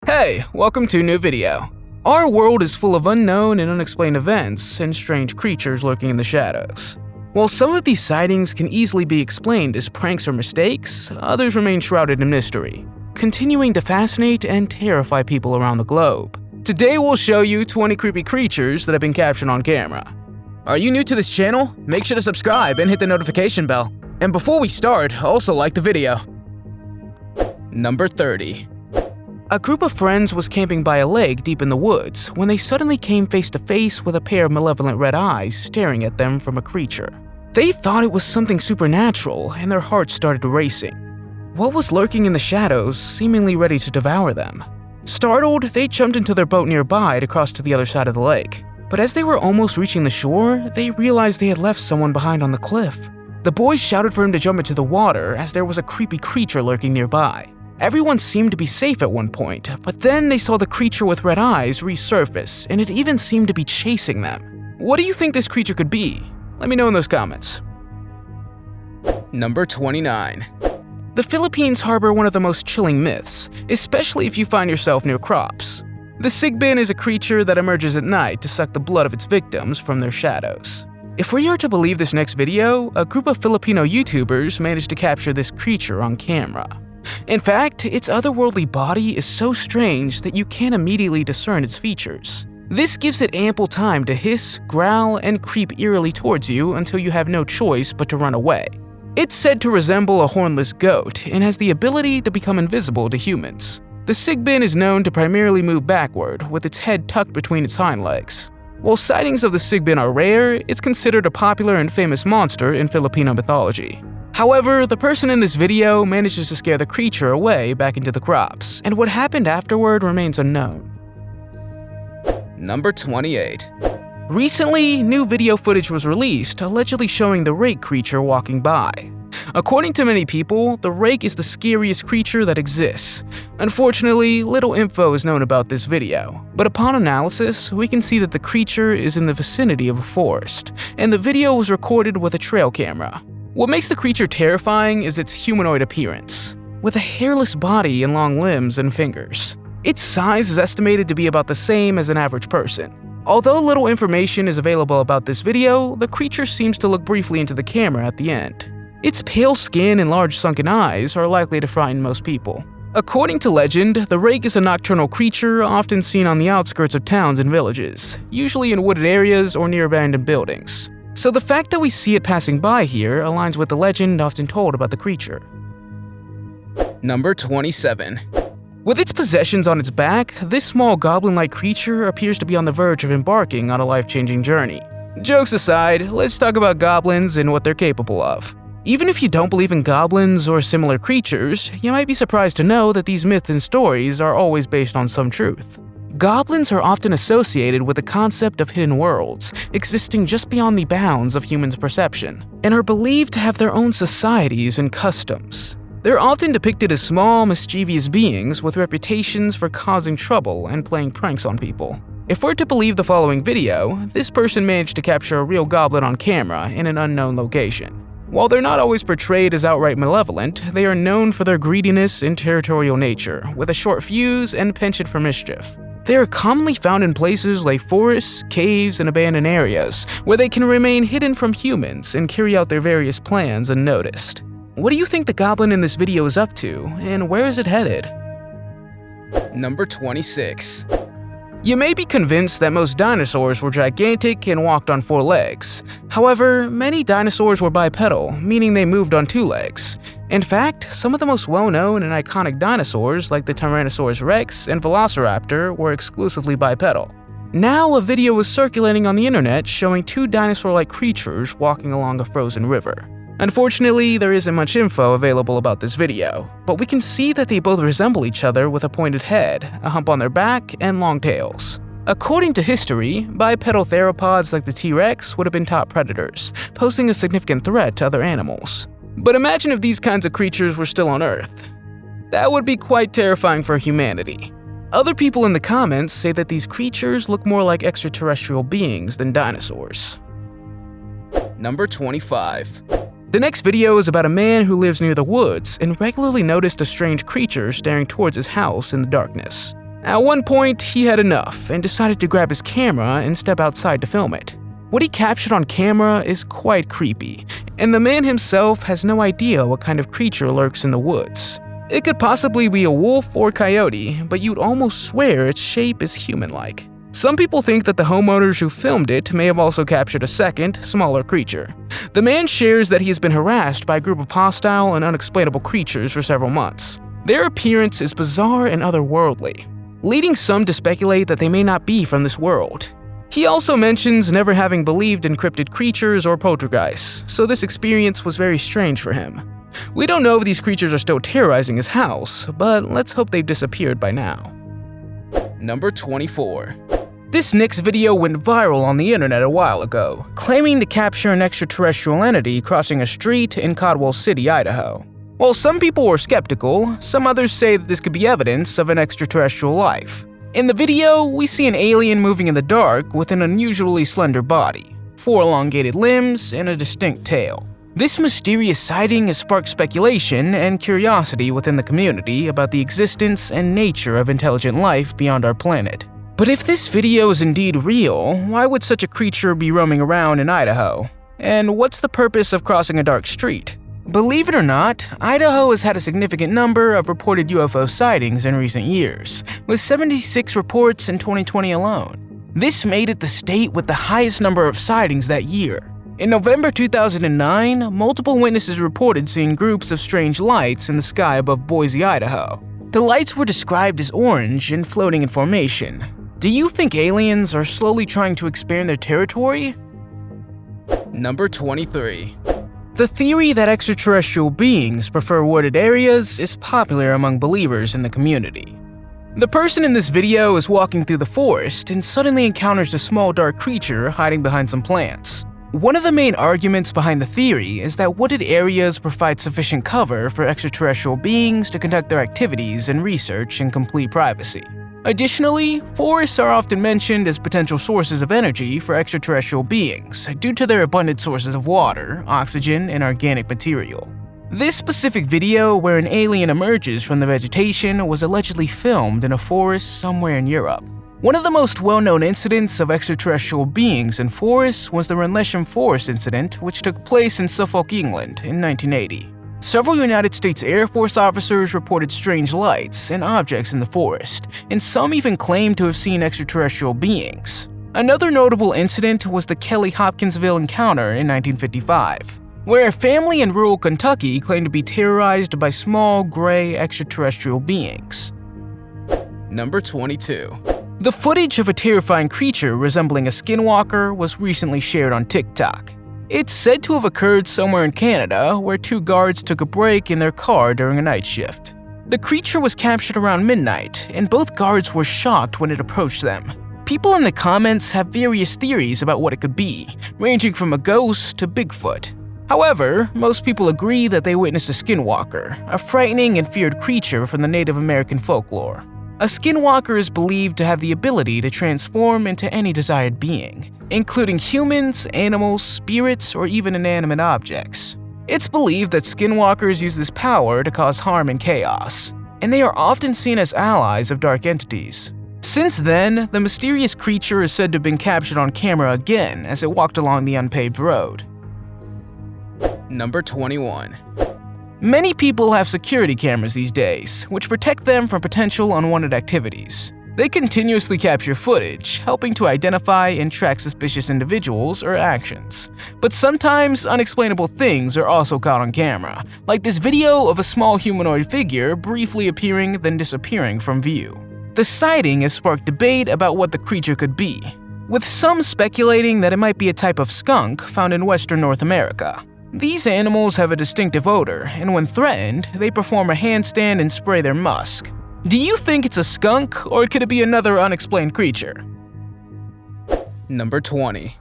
Hey, welcome to a new video. Our world is full of unknown and unexplained events and strange creatures lurking in the shadows. While some of these sightings can easily be explained as pranks or mistakes, others remain shrouded in mystery, continuing to fascinate and terrify people around the globe. Today we'll show you 20 creepy creatures that have been captured on camera. Are you new to this channel? Make sure to subscribe and hit the notification bell. And before we start, also like the video. Number 30. A group of friends was camping by a lake deep in the woods when they suddenly came face to face with a pair of malevolent red eyes staring at them from a creature. They thought it was something supernatural and their hearts started racing. What was lurking in the shadows, seemingly ready to devour them? Startled, they jumped into their boat nearby to cross to the other side of the lake. But as they were almost reaching the shore, they realized they had left someone behind on the cliff. The boys shouted for him to jump into the water as there was a creepy creature lurking nearby. Everyone seemed to be safe at one point, but then they saw the creature with red eyes resurface, and it even seemed to be chasing them. What do you think this creature could be? Let me know in those comments. Number 29. The Philippines harbor one of the most chilling myths, especially if you find yourself near crops. The sigbin is a creature that emerges at night to suck the blood of its victims from their shadows. If we are to believe this next video, a group of Filipino YouTubers managed to capture this creature on camera. In fact, its otherworldly body is so strange that you can't immediately discern its features. This gives it ample time to hiss, growl, and creep eerily towards you until you have no choice but to run away. It's said to resemble a hornless goat and has the ability to become invisible to humans. The sigbin is known to primarily move backward, with its head tucked between its hind legs. While sightings of the sigbin are rare, it's considered a popular and famous monster in Filipino mythology. However, the person in this video manages to scare the creature away back into the crops, and what happened afterward remains unknown. Number 28. Recently, new video footage was released allegedly showing the rake creature walking by. According to many people, the rake is the scariest creature that exists. Unfortunately, little info is known about this video, but upon analysis, we can see that the creature is in the vicinity of a forest, and the video was recorded with a trail camera. What makes the creature terrifying is its humanoid appearance, with a hairless body and long limbs and fingers. Its size is estimated to be about the same as an average person. Although little information is available about this video, the creature seems to look briefly into the camera at the end. Its pale skin and large sunken eyes are likely to frighten most people. According to legend, the rake is a nocturnal creature often seen on the outskirts of towns and villages, usually in wooded areas or near abandoned buildings. So the fact that we see it passing by here aligns with the legend often told about the creature. Number 27. With its possessions on its back, this small goblin-like creature appears to be on the verge of embarking on a life-changing journey. Jokes aside, let's talk about goblins and what they're capable of. Even if you don't believe in goblins or similar creatures, you might be surprised to know that these myths and stories are always based on some truth. Goblins are often associated with the concept of hidden worlds, existing just beyond the bounds of humans' perception, and are believed to have their own societies and customs. They're often depicted as small, mischievous beings with reputations for causing trouble and playing pranks on people. If we're to believe the following video, this person managed to capture a real goblin on camera in an unknown location. While they're not always portrayed as outright malevolent, they are known for their greediness and territorial nature, with a short fuse and penchant for mischief. They are commonly found in places like forests, caves, and abandoned areas, where they can remain hidden from humans and carry out their various plans unnoticed. What do you think the goblin in this video is up to, and where is it headed? Number 26. You may be convinced that most dinosaurs were gigantic and walked on 4 legs. However, many dinosaurs were bipedal, meaning they moved on 2 legs. In fact, some of the most well-known and iconic dinosaurs like the Tyrannosaurus rex and Velociraptor were exclusively bipedal. Now a video was circulating on the internet showing 2 dinosaur-like creatures walking along a frozen river. Unfortunately, there isn't much info available about this video, but we can see that they both resemble each other with a pointed head, a hump on their back, and long tails. According to history, bipedal theropods like the T-Rex would have been top predators, posing a significant threat to other animals. But imagine if these kinds of creatures were still on Earth. That would be quite terrifying for humanity. Other people in the comments say that these creatures look more like extraterrestrial beings than dinosaurs. Number 25. The next video is about a man who lives near the woods and regularly noticed a strange creature staring towards his house in the darkness. At one point, he had enough and decided to grab his camera and step outside to film it. What he captured on camera is quite creepy, and the man himself has no idea what kind of creature lurks in the woods. It could possibly be a wolf or coyote, but you'd almost swear its shape is human-like. Some people think that the homeowners who filmed it may have also captured a second, smaller creature. The man shares that he has been harassed by a group of hostile and unexplainable creatures for several months. Their appearance is bizarre and otherworldly, leading some to speculate that they may not be from this world. He also mentions never having believed in cryptid creatures or poltergeists, so this experience was very strange for him. We don't know if these creatures are still terrorizing his house, but let's hope they've disappeared by now. Number 24. This next video went viral on the internet a while ago, claiming to capture an extraterrestrial entity crossing a street in Caldwell City, Idaho. While some people were skeptical, some others say that this could be evidence of an extraterrestrial life. In the video, we see an alien moving in the dark with an unusually slender body, 4 elongated limbs, and a distinct tail. This mysterious sighting has sparked speculation and curiosity within the community about the existence and nature of intelligent life beyond our planet. But if this video is indeed real, why would such a creature be roaming around in Idaho? And what's the purpose of crossing a dark street? Believe it or not, Idaho has had a significant number of reported UFO sightings in recent years, with 76 reports in 2020 alone. This made it the state with the highest number of sightings that year. In November 2009, multiple witnesses reported seeing groups of strange lights in the sky above Boise, Idaho. The lights were described as orange and floating in formation. Do you think aliens are slowly trying to expand their territory? Number 23. The theory that extraterrestrial beings prefer wooded areas is popular among believers in the community. The person in this video is walking through the forest and suddenly encounters a small dark creature hiding behind some plants. One of the main arguments behind the theory is that wooded areas provide sufficient cover for extraterrestrial beings to conduct their activities and research in complete privacy. Additionally, forests are often mentioned as potential sources of energy for extraterrestrial beings due to their abundant sources of water, oxygen, and organic material. This specific video where an alien emerges from the vegetation was allegedly filmed in a forest somewhere in Europe. One of the most well-known incidents of extraterrestrial beings in forests was the Rendlesham Forest incident, which took place in Suffolk, England in 1980. Several United States Air Force officers reported strange lights and objects in the forest, and some even claimed to have seen extraterrestrial beings. Another notable incident was the Kelly Hopkinsville encounter in 1955, where a family in rural Kentucky claimed to be terrorized by small, gray extraterrestrial beings. Number 22. The footage of a terrifying creature resembling a skinwalker was recently shared on TikTok. It's said to have occurred somewhere in Canada, where 2 guards took a break in their car during a night shift. The creature was captured around midnight, and both guards were shocked when it approached them. People in the comments have various theories about what it could be, ranging from a ghost to Bigfoot. However, most people agree that they witnessed a skinwalker, a frightening and feared creature from the Native American folklore. A skinwalker is believed to have the ability to transform into any desired being, including humans, animals, spirits, or even inanimate objects. It's believed that skinwalkers use this power to cause harm and chaos, and they are often seen as allies of dark entities. Since then, the mysterious creature is said to have been captured on camera again as it walked along the unpaved road. Number 21. Many people have security cameras these days, which protect them from potential unwanted activities. They continuously capture footage, helping to identify and track suspicious individuals or actions. But sometimes unexplainable things are also caught on camera, like this video of a small humanoid figure briefly appearing then disappearing from view. The sighting has sparked debate about what the creature could be, with some speculating that it might be a type of skunk found in western North America. These animals have a distinctive odor, and when threatened, they perform a handstand and spray their musk. Do you think it's a skunk, or could it be another unexplained creature? Number 20.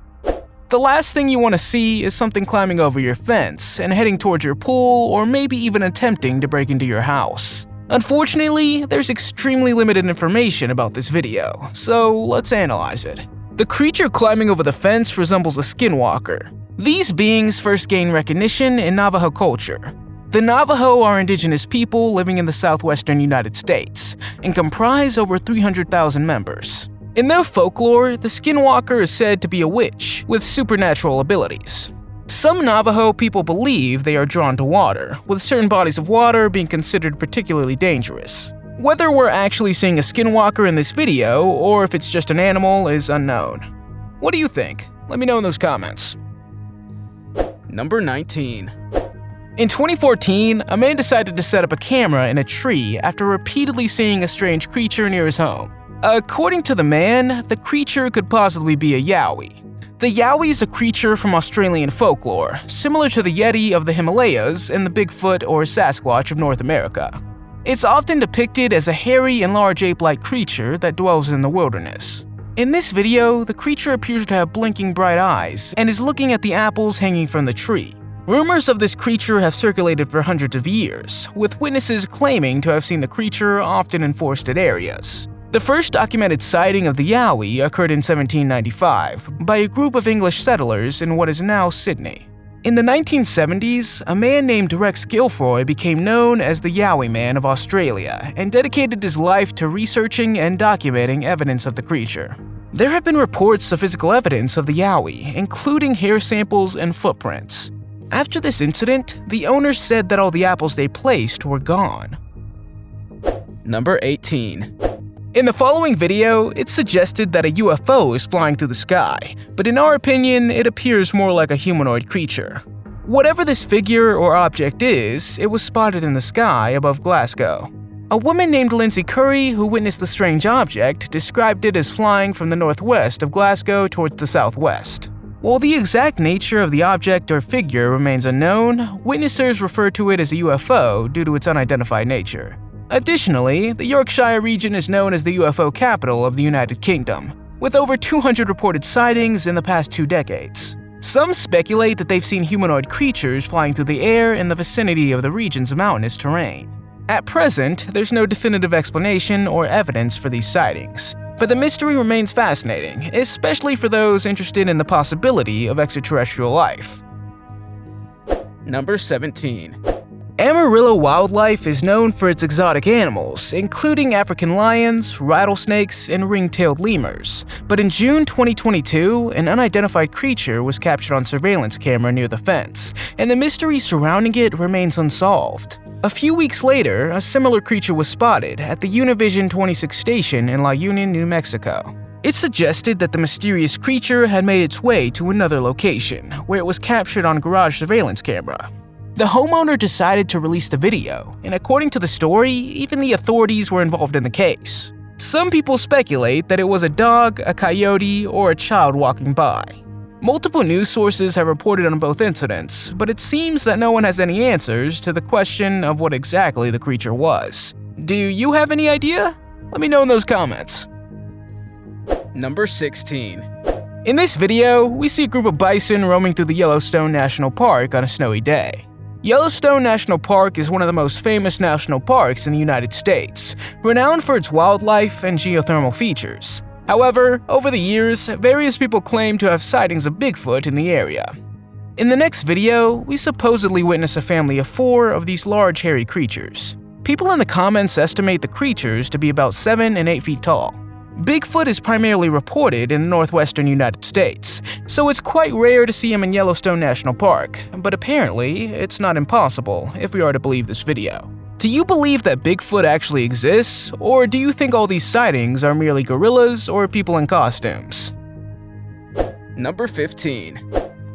The last thing you want to see is something climbing over your fence and heading towards your pool, or maybe even attempting to break into your house. Unfortunately, there's extremely limited information about this video, so let's analyze it. The creature climbing over the fence resembles a skinwalker. These beings first gained recognition in Navajo culture. The Navajo are indigenous people living in the southwestern United States and comprise over 300,000 members. In their folklore, the Skinwalker is said to be a witch with supernatural abilities. Some Navajo people believe they are drawn to water, with certain bodies of water being considered particularly dangerous. Whether we're actually seeing a Skinwalker in this video, or if it's just an animal, is unknown. What do you think? Let me know in those comments. Number 19. In 2014, a man decided to set up a camera in a tree after repeatedly seeing a strange creature near his home. According to the man, the creature could possibly be a Yowie. The Yowie is a creature from Australian folklore, similar to the Yeti of the Himalayas and the Bigfoot or Sasquatch of North America. It's often depicted as a hairy and large ape-like creature that dwells in the wilderness. In this video, the creature appears to have blinking bright eyes and is looking at the apples hanging from the tree. Rumors of this creature have circulated for hundreds of years, with witnesses claiming to have seen the creature often in forested areas. The first documented sighting of the Yowie occurred in 1795 by a group of English settlers in what is now Sydney. In the 1970s, a man named Rex Gilfoy became known as the Yowie Man of Australia and dedicated his life to researching and documenting evidence of the creature. There have been reports of physical evidence of the Yowie, including hair samples and footprints. After this incident, the owners said that all the apples they placed were gone. Number 18. In the following video, it's suggested that a UFO is flying through the sky, but in our opinion, it appears more like a humanoid creature. Whatever this figure or object is, it was spotted in the sky above Glasgow. A woman named Lindsay Curry, who witnessed the strange object, described it as flying from the northwest of Glasgow towards the southwest. While the exact nature of the object or figure remains unknown, witnesses refer to it as a UFO due to its unidentified nature. Additionally, the Yorkshire region is known as the UFO capital of the United Kingdom, with over 200 reported sightings in the past 2 decades. Some speculate that they've seen humanoid creatures flying through the air in the vicinity of the region's mountainous terrain. At present, there's no definitive explanation or evidence for these sightings, but the mystery remains fascinating, especially for those interested in the possibility of extraterrestrial life. Number 17. Amarillo Wildlife is known for its exotic animals, including African lions, rattlesnakes, and ring-tailed lemurs. But in June 2022, an unidentified creature was captured on surveillance camera near the fence, and the mystery surrounding it remains unsolved. A few weeks later, a similar creature was spotted at the Univision 26 station in La Union, New Mexico. It suggested that the mysterious creature had made its way to another location, where it was captured on garage surveillance camera. The homeowner decided to release the video, and according to the story, even the authorities were involved in the case. Some people speculate that it was a dog, a coyote, or a child walking by. Multiple news sources have reported on both incidents, but it seems that no one has any answers to the question of what exactly the creature was. Do you have any idea? Let me know in those comments. Number 16. In this video, we see a group of bison roaming through the Yellowstone National Park on a snowy day. Yellowstone National Park is one of the most famous national parks in the United States, renowned for its wildlife and geothermal features. However, over the years, various people claim to have sightings of Bigfoot in the area. In the next video, we supposedly witness a family of 4 of these large hairy creatures. People in the comments estimate the creatures to be about 7 and 8 feet tall. Bigfoot is primarily reported in the northwestern United States, so it's quite rare to see him in Yellowstone National Park, but apparently, it's not impossible if we are to believe this video. Do you believe that Bigfoot actually exists, or do you think all these sightings are merely gorillas or people in costumes? Number 15.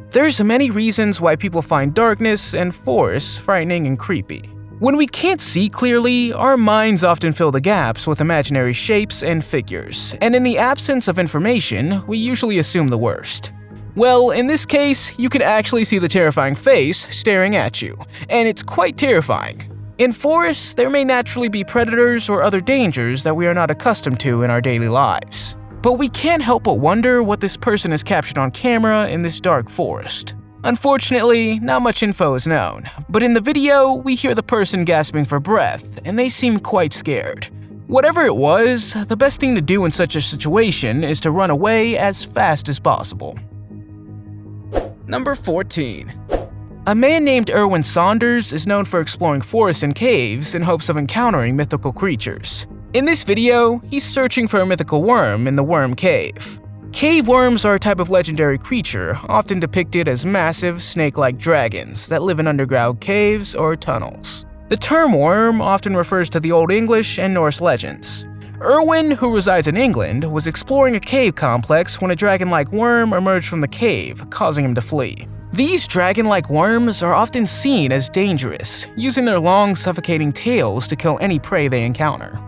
There's many reasons why people find darkness and forests frightening and creepy. When we can't see clearly, our minds often fill the gaps with imaginary shapes and figures, and in the absence of information, we usually assume the worst. Well, in this case, you can actually see the terrifying face staring at you, and it's quite terrifying. In forests, there may naturally be predators or other dangers that we are not accustomed to in our daily lives. But we can't help but wonder what this person has captured on camera in this dark forest. Unfortunately, not much info is known, but in the video, we hear the person gasping for breath, and they seem quite scared. Whatever it was, the best thing to do in such a situation is to run away as fast as possible. Number 14. A man named Erwin Saunders is known for exploring forests and caves in hopes of encountering mythical creatures. In this video, he's searching for a mythical worm in the Worm Cave. Cave worms are a type of legendary creature, often depicted as massive, snake-like dragons that live in underground caves or tunnels. The term worm often refers to the Old English and Norse legends. Erwin, who resides in England, was exploring a cave complex when a dragon-like worm emerged from the cave, causing him to flee. These dragon-like worms are often seen as dangerous, using their long, suffocating tails to kill any prey they encounter.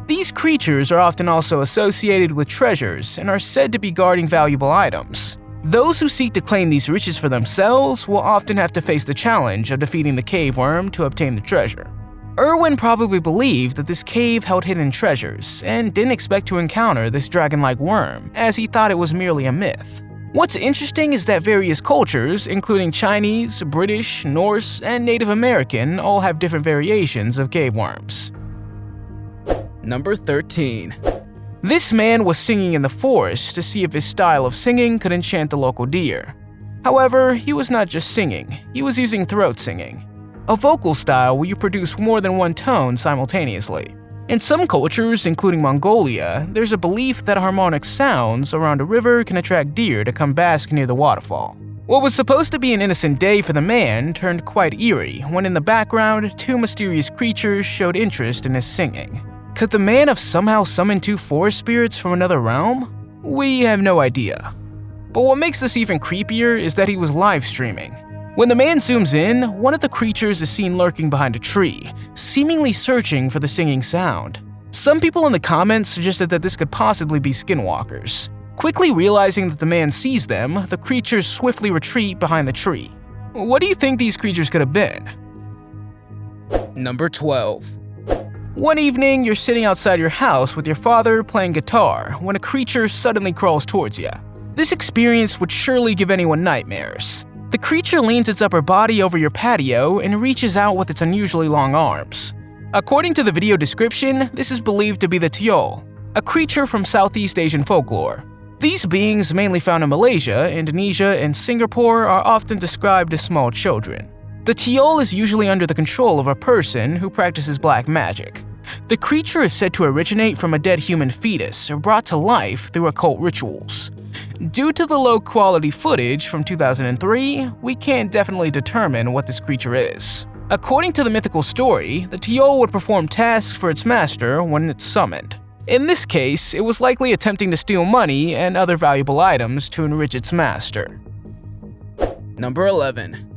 These creatures are often also associated with treasures and are said to be guarding valuable items. Those who seek to claim these riches for themselves will often have to face the challenge of defeating the cave worm to obtain the treasure. Erwin probably believed that this cave held hidden treasures and didn't expect to encounter this dragon-like worm, as he thought it was merely a myth. What's interesting is that various cultures, including Chinese, British, Norse, and Native American, all have different variations of cave worms. Number 13. This man was singing in the forest to see if his style of singing could enchant the local deer. However, he was not just singing, he was using throat singing, a vocal style where you produce more than one tone simultaneously. In some cultures, including Mongolia, there's a belief that harmonic sounds around a river can attract deer to come bask near the waterfall. What was supposed to be an innocent day for the man turned quite eerie when in the background, two mysterious creatures showed interest in his singing. Could the man have somehow summoned two forest spirits from another realm? We have no idea. But what makes this even creepier is that he was live streaming. When the man zooms in, one of the creatures is seen lurking behind a tree, seemingly searching for the singing sound. Some people in the comments suggested that this could possibly be skinwalkers. Quickly realizing that the man sees them, the creatures swiftly retreat behind the tree. What do you think these creatures could have been? Number 12. One evening, you're sitting outside your house with your father playing guitar when a creature suddenly crawls towards you. This experience would surely give anyone nightmares. The creature leans its upper body over your patio and reaches out with its unusually long arms. According to the video description, this is believed to be the Tiol, a creature from Southeast Asian folklore. These beings, mainly found in Malaysia, Indonesia, and Singapore, are often described as small children. The Tiol is usually under the control of a person who practices black magic. The creature is said to originate from a dead human fetus brought to life through occult rituals. Due to the low-quality footage from 2003, we can't definitely determine what this creature is. According to the mythical story, the Tiol would perform tasks for its master when it's summoned. In this case, it was likely attempting to steal money and other valuable items to enrich its master. Number 11.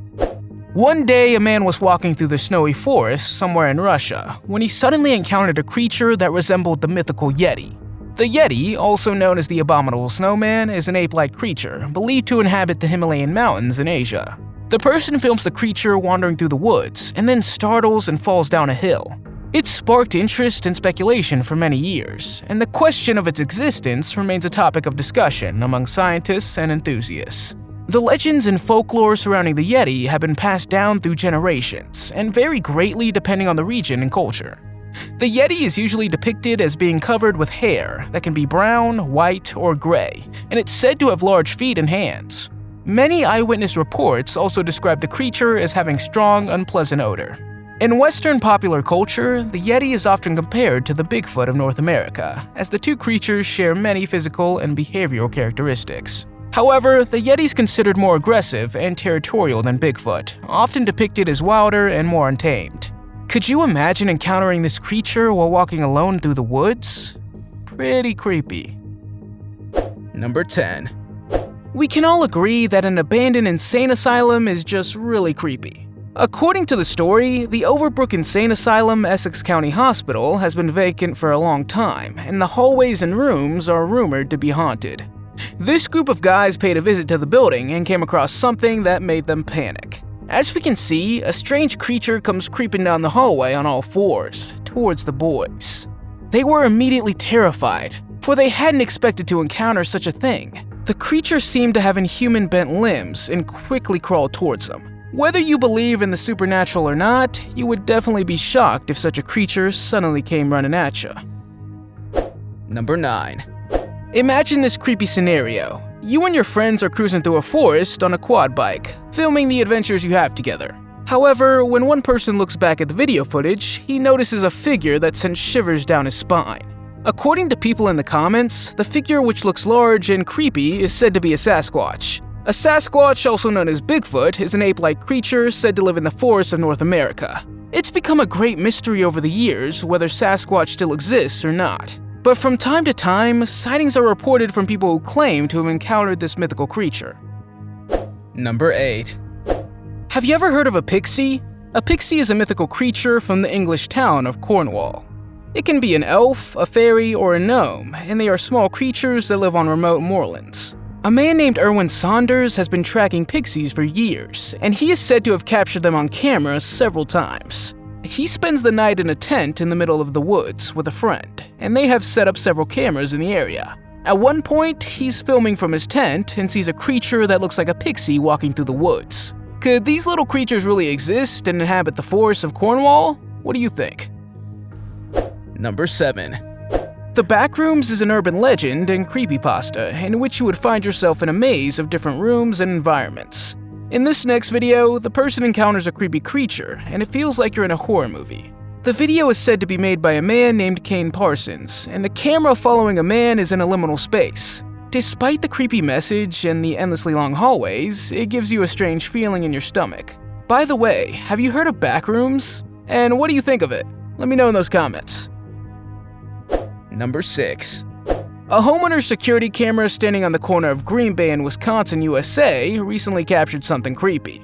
One day, a man was walking through the snowy forest somewhere in Russia when he suddenly encountered a creature that resembled the mythical Yeti. The Yeti, also known as the Abominable Snowman, is an ape-like creature believed to inhabit the Himalayan mountains in Asia. The person films the creature wandering through the woods and then startles and falls down a hill. It sparked interest and speculation for many years, and the question of its existence remains a topic of discussion among scientists and enthusiasts. The legends and folklore surrounding the Yeti have been passed down through generations and vary greatly depending on the region and culture. The Yeti is usually depicted as being covered with hair that can be brown, white, or gray, and it's said to have large feet and hands. Many eyewitness reports also describe the creature as having strong, unpleasant odor. In Western popular culture, the Yeti is often compared to the Bigfoot of North America, as the two creatures share many physical and behavioral characteristics. However, the Yeti is considered more aggressive and territorial than Bigfoot, often depicted as wilder and more untamed. Could you imagine encountering this creature while walking alone through the woods? Pretty creepy. Number 10. We can all agree that an abandoned insane asylum is just really creepy. According to the story, the Overbrook Insane Asylum, Essex County Hospital, has been vacant for a long time, and the hallways and rooms are rumored to be haunted. This group of guys paid a visit to the building and came across something that made them panic. As we can see, a strange creature comes creeping down the hallway on all fours, towards the boys. They were immediately terrified, for they hadn't expected to encounter such a thing. The creature seemed to have inhuman bent limbs and quickly crawled towards them. Whether you believe in the supernatural or not, you would definitely be shocked if such a creature suddenly came running at you. Number 9. Imagine this creepy scenario. You and your friends are cruising through a forest on a quad bike, filming the adventures you have together. However, when one person looks back at the video footage, he notices a figure that sends shivers down his spine. According to people in the comments, the figure, which looks large and creepy, is said to be a Sasquatch. A Sasquatch, also known as Bigfoot, is an ape-like creature said to live in the forests of North America. It's become a great mystery over the years whether Sasquatch still exists or not. But from time to time, sightings are reported from people who claim to have encountered this mythical creature. Number 8. Have you ever heard of a pixie? A pixie is a mythical creature from the English town of Cornwall. It can be an elf, a fairy, or a gnome, and they are small creatures that live on remote moorlands. A man named Erwin Saunders has been tracking pixies for years, and he is said to have captured them on camera several times. He spends the night in a tent in the middle of the woods with a friend, and they have set up several cameras in the area. At one point, he's filming from his tent and sees a creature that looks like a pixie walking through the woods. Could these little creatures really exist and inhabit the forests of Cornwall? What do you think? Number 7. The Backrooms is an urban legend and creepypasta in which you would find yourself in a maze of different rooms and environments. In this next video, the person encounters a creepy creature, and it feels like you're in a horror movie. The video is said to be made by a man named Kane Parsons, and the camera following a man is in a liminal space. Despite the creepy message and the endlessly long hallways, it gives you a strange feeling in your stomach. By the way, have you heard of Backrooms? And what do you think of it? Let me know in those comments. Number 6. A homeowner's security camera standing on the corner of Green Bay in Wisconsin, USA, recently captured something creepy.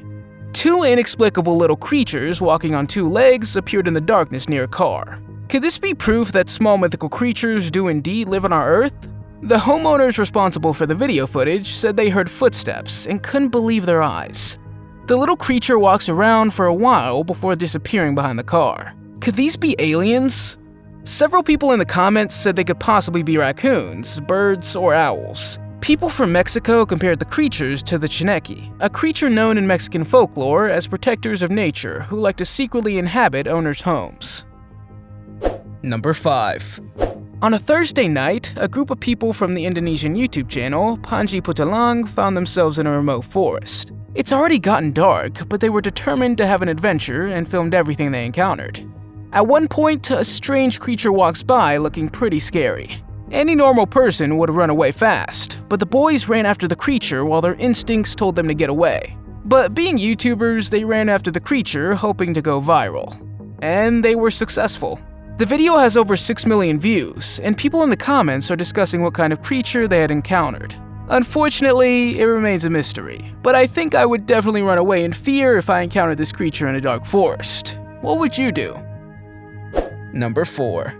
Two inexplicable little creatures walking on two legs appeared in the darkness near a car. Could this be proof that small mythical creatures do indeed live on our Earth? The homeowners responsible for the video footage said they heard footsteps and couldn't believe their eyes. The little creature walks around for a while before disappearing behind the car. Could these be aliens? Several people in the comments said they could possibly be raccoons, birds, or owls. People from Mexico compared the creatures to the Chineki, a creature known in Mexican folklore as protectors of nature who like to secretly inhabit owners' homes. Number 5. On a Thursday night, a group of people from the Indonesian YouTube channel Panji Putalang found themselves in a remote forest. It's already gotten dark, but they were determined to have an adventure and filmed everything they encountered. At one point, a strange creature walks by looking pretty scary. Any normal person would have run away fast, but the boys ran after the creature while their instincts told them to get away. But being YouTubers, they ran after the creature hoping to go viral. And they were successful. The video has over 6 million views, and people in the comments are discussing what kind of creature they had encountered. Unfortunately, it remains a mystery, but I think I would definitely run away in fear if I encountered this creature in a dark forest. What would you do? Number 4.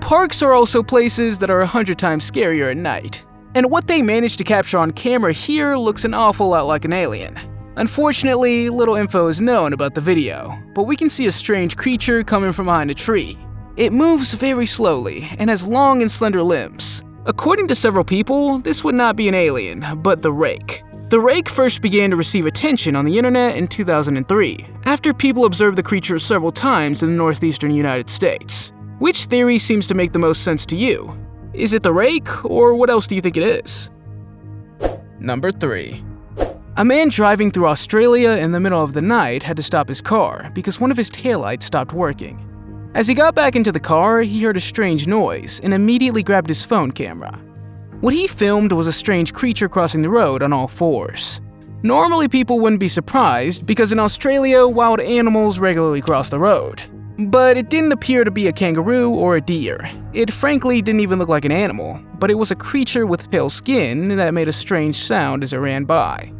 Parks are also places that are 100 times scarier at night, and what they managed to capture on camera here looks an awful lot like an alien. Unfortunately, little info is known about the video, but we can see a strange creature coming from behind a tree. It moves very slowly and has long and slender limbs. According to several people, this would not be an alien, but the Rake. The Rake first began to receive attention on the internet in 2003, after people observed the creature several times in the northeastern United States. Which theory seems to make the most sense to you? Is it the Rake, or what else do you think it is? Number 3. A man driving through Australia in the middle of the night had to stop his car because one of his taillights stopped working. As he got back into the car, he heard a strange noise and immediately grabbed his phone camera. What he filmed was a strange creature crossing the road on all fours. Normally people wouldn't be surprised because in Australia, wild animals regularly cross the road. But it didn't appear to be a kangaroo or a deer. It frankly didn't even look like an animal, but it was a creature with pale skin that made a strange sound as it ran by.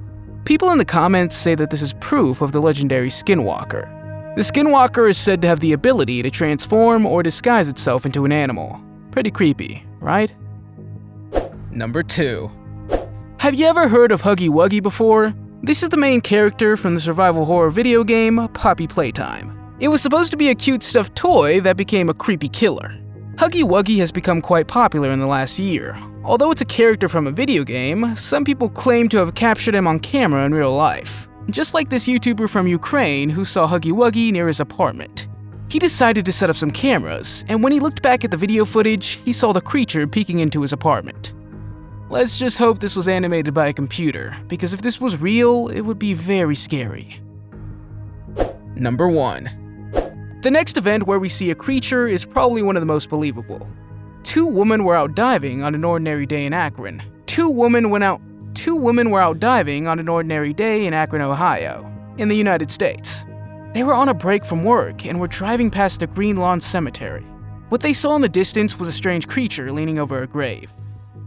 People in the comments say that this is proof of the legendary Skinwalker. The Skinwalker is said to have the ability to transform or disguise itself into an animal. Pretty creepy, right? Number 2. Have you ever heard of Huggy Wuggy before? This is the main character from the survival horror video game Poppy Playtime. It was supposed to be a cute stuffed toy that became a creepy killer. Huggy Wuggy has become quite popular in the last year. Although it's a character from a video game, some people claim to have captured him on camera in real life. Just like this YouTuber from Ukraine who saw Huggy Wuggy near his apartment. He decided to set up some cameras, and when he looked back at the video footage, he saw the creature peeking into his apartment. Let's just hope this was animated by a computer, because if this was real, it would be very scary. Number 1. The next event where we see a creature is probably one of the most believable. Two women were out diving on an ordinary day in Akron. Two women were out diving on an ordinary day in Akron, Ohio, in the United States. They were on a break from work and were driving past the Green Lawn Cemetery. What they saw in the distance was a strange creature leaning over a grave.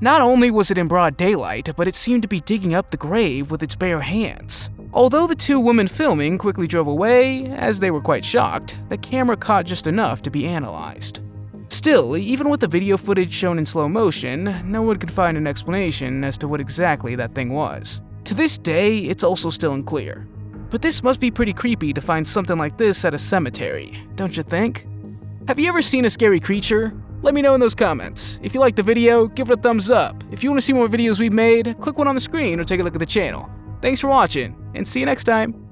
Not only was it in broad daylight, but it seemed to be digging up the grave with its bare hands. Although the two women filming quickly drove away, as they were quite shocked, the camera caught just enough to be analyzed. Still, even with the video footage shown in slow motion, no one could find an explanation as to what exactly that thing was. To this day, it's also still unclear. But this must be pretty creepy to find something like this at a cemetery, don't you think? Have you ever seen a scary creature? Let me know in those comments. If you liked the video, give it a thumbs up. If you want to see more videos we've made, click one on the screen or take a look at the channel. Thanks for watching, and see you next time.